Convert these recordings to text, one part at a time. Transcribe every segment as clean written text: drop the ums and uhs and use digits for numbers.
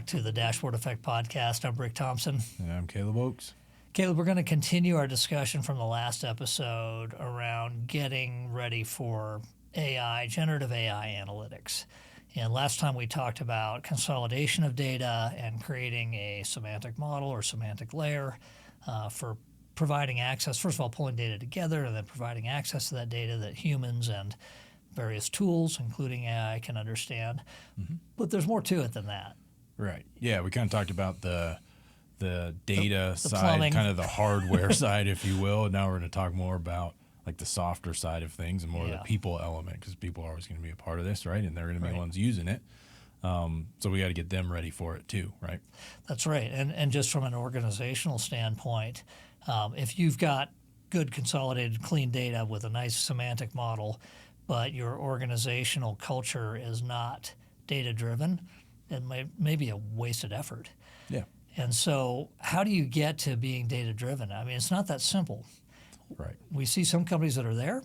back to the Dashboard Effect podcast. I'm Rick Thompson. And I'm Caleb Oakes. Caleb, we're going to continue our discussion from the last episode around getting ready for AI, generative AI analytics. And last time we talked about consolidation of data and creating a semantic model or semantic layer for providing access, first of all, pulling data together and then providing access to that data that humans and various tools, including AI, can understand. Mm-hmm. But there's more to it than that. Right. Yeah, we kind of talked about the data the side, plumbing. kind of the hardware side, if you will. Now we're going to talk more about like the softer side of things and more of the people element, because people are always going to be a part of this, right? And they're going to be the ones using it. So we got to get them ready for it too, right? That's right. And just from an organizational standpoint, if you've got good consolidated, clean data with a nice semantic model, but your organizational culture is not data-driven, it may be a wasted effort. Yeah. And so how do you get to being data-driven? I mean, it's not that simple. Right. We see some companies that are there,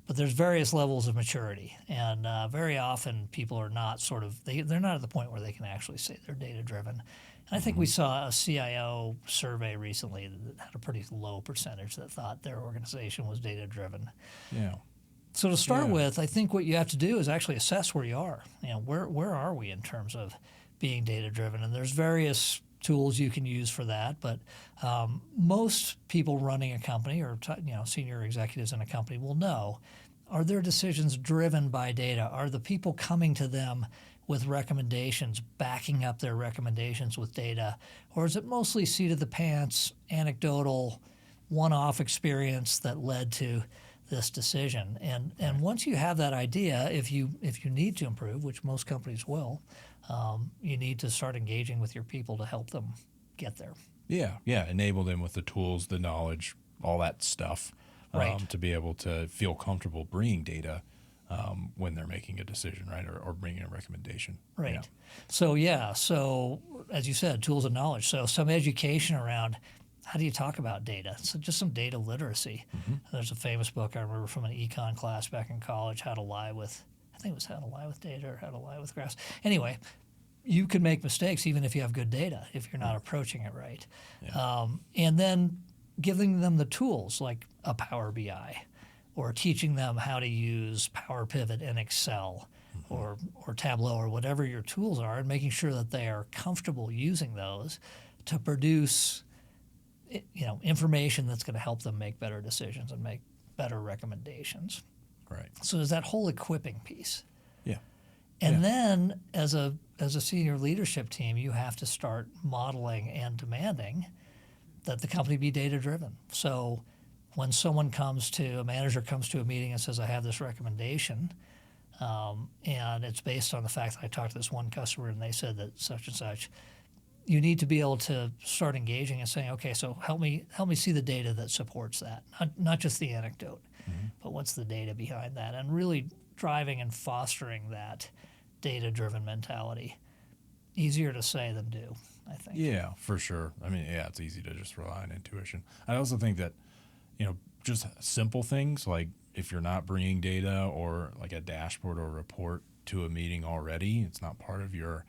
but there's various levels of maturity. And very often people are not they're not at the point where they can actually say they're data-driven. And I think we saw a CIO survey recently that had a pretty low percentage that thought their organization was data-driven. Yeah. So to start with, I think what you have to do is actually assess where you are. You know, where are we in terms of being data-driven? And there's various tools you can use for that, but most people running a company or senior executives in a company will know, are their decisions driven by data? Are the people coming to them with recommendations, backing up their recommendations with data? Or is it mostly seat of the pants, anecdotal, one-off experience that led to this decision? And once you have that idea, if you need to improve, which most companies will, you need to start engaging with your people to help them get there. Yeah. Enable them with the tools, the knowledge, all that stuff, to be able to feel comfortable bringing data when they're making a decision, right, or bringing a recommendation. Right. Yeah. So as you said, tools and knowledge. So some education around how do you talk about data? So just some data literacy. Mm-hmm. There's a famous book I remember from an econ class back in college, How to Lie with Data or How to Lie with Graphs. Anyway, you can make mistakes even if you have good data, if you're not approaching it right. Yeah. And then giving them the tools like a Power BI or teaching them how to use Power Pivot in Excel or Tableau or whatever your tools are, and making sure that they are comfortable using those to produce information that's going to help them make better decisions and make better recommendations. Right. So there's that whole equipping piece. Yeah. And then as a senior leadership team, you have to start modeling and demanding that the company be data-driven. So when a manager comes to a meeting and says, I have this recommendation, and it's based on the fact that I talked to this one customer and they said that such and such, you need to be able to start engaging and saying, okay, so help me see the data that supports that, not just the anecdote, but what's the data behind that, and really driving and fostering that data-driven mentality. Easier to say than do, I think. Yeah, for sure. I mean, it's easy to just rely on intuition. I also think that, just simple things like if you're not bringing data or like a dashboard or report to a meeting already, it's not part of your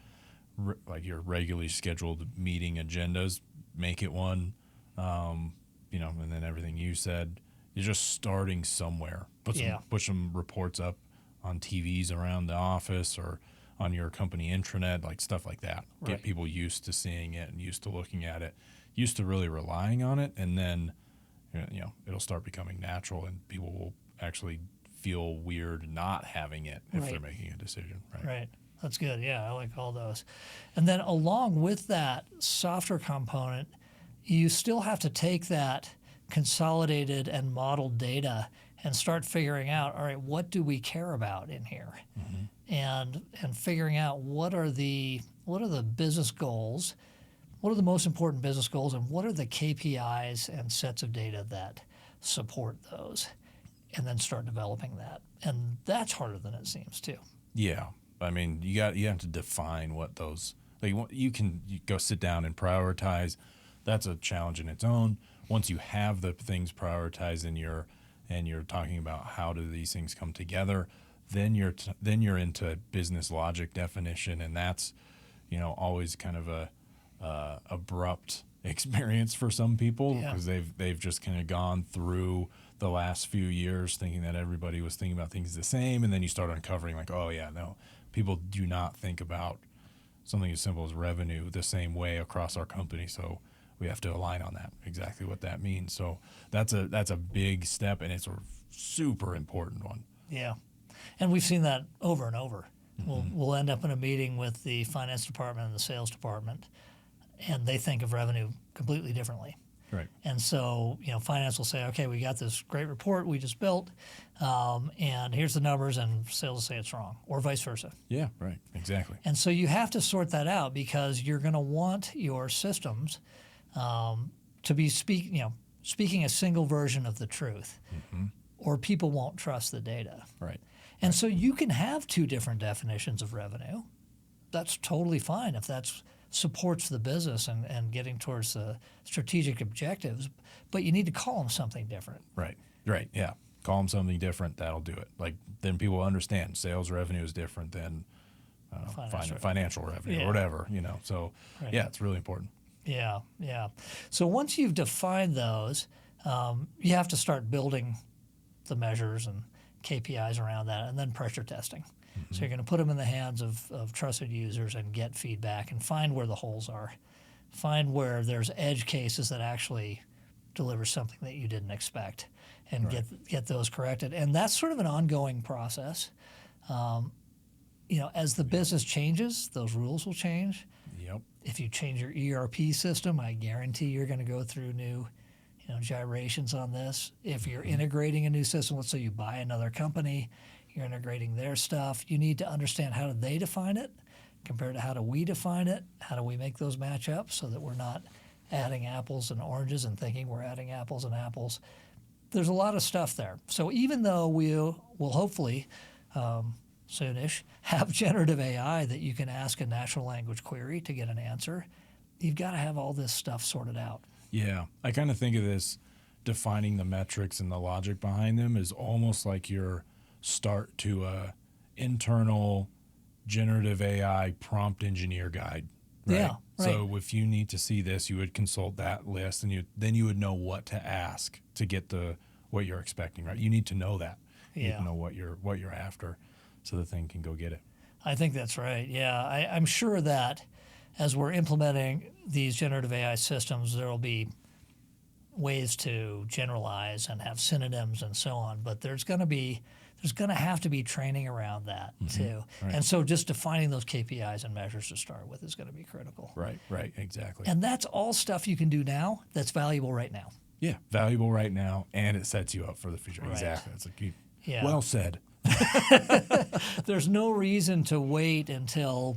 regularly scheduled meeting agendas, make it one, and then everything you said, you're just starting somewhere. Put some reports up on TVs around the office or on your company intranet, like stuff like that. Right. Get people used to seeing it and used to looking at it, used to really relying on it, and then, it'll start becoming natural and people will actually feel weird not having it if they're making a decision. Right. That's good. Yeah, I like all those. And then along with that softer component, you still have to take that consolidated and modeled data and start figuring out, all right, what do we care about in here? Mm-hmm. And figuring out what are the business goals, what are the most important business goals, and what are the KPIs and sets of data that support those, and then start developing that. And that's harder than it seems too. Yeah. I mean, you have to define what those, you go sit down and prioritize. That's a challenge in its own. Once you have the things prioritized and you're talking about how do these things come together, then you're into business logic definition, and that's always kind of a abrupt experience for some people because they've just kind of gone through the last few years thinking that everybody was thinking about things the same, and then you start uncovering like, oh yeah, no, people do not think about something as simple as revenue the same way across our company. So we have to align on that, exactly what that means. So that's a big step, and it's a super important one. Yeah, and we've seen that over and over. We'll end up in a meeting with the finance department and the sales department, and they think of revenue completely differently. Right. And so, finance will say, okay, we got this great report we just built, and here's the numbers, and sales will say it's wrong, or vice versa. Yeah, right, exactly. And so you have to sort that out because you're going to want your systems to be speaking a single version of the truth, or people won't trust the data. Right. And so you can have two different definitions of revenue. That's totally fine if that supports the business and getting towards the strategic objectives, but you need to call them something different. Right, yeah. Call them something different, that'll do it. Like, then people understand sales revenue is different than financial revenue or whatever, So, yeah, it's really important. Yeah. So once you've defined those, you have to start building the measures and KPIs around that, and then pressure testing. So you're going to put them in the hands of trusted users and get feedback and find where the holes are. Find where there's edge cases that actually deliver something that you didn't expect and get those corrected. And that's sort of an ongoing process. As the business changes, those rules will change. Yep. If you change your ERP system, I guarantee you're going to go through new gyrations on this. If you're integrating a new system, let's say you buy another company, you're integrating their stuff, you need to understand how do they define it compared to how do we define it, how do we make those match up so that we're not adding apples and oranges and thinking we're adding apples and apples. There's a lot of stuff there. So even though we'll hopefully soonish have generative AI that you can ask a natural language query to get an answer, you've got to have all this stuff sorted out. Yeah, I kind of think of this defining the metrics and the logic behind them is almost like your start to a internal generative AI prompt engineer guide. Right? Yeah, right. So if you need to see this, you would consult that list, and then you would know what to ask to get what you're expecting. Right? You need to know that. You need to know what you're after, so the thing can go get it. I think that's right. Yeah, I'm sure that as we're implementing these generative AI systems, there will be ways to generalize and have synonyms and so on. But there's going to have to be training around that too. Right. And so just defining those KPIs and measures to start with is going to be critical. Right, exactly. And that's all stuff you can do now that's valuable right now. Yeah, valuable right now, and it sets you up for the future. Right. Exactly. It's well said. There's no reason to wait until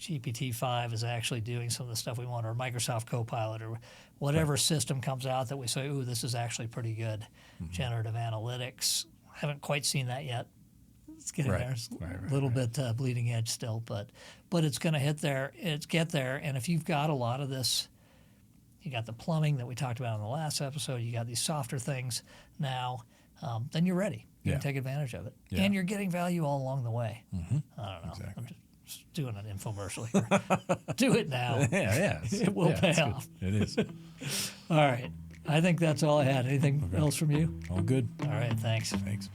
GPT-5 is actually doing some of the stuff we want, or Microsoft Copilot, or whatever system comes out that we say, ooh, this is actually pretty good. Generative analytics. Haven't quite seen that yet. It's getting there. It's a little bit bleeding edge still, but it's going to get there. And if you've got a lot of this, you got the plumbing that we talked about in the last episode, you got these softer things now, then you're ready. You can take advantage of it. Yeah. And you're getting value all along the way. I don't know. Exactly. I'm just doing an infomercial here. Do it now. Yeah. It will pay off. It is. All right. I think that's all I had. Anything else from you? All good. All right. Thanks. Thanks.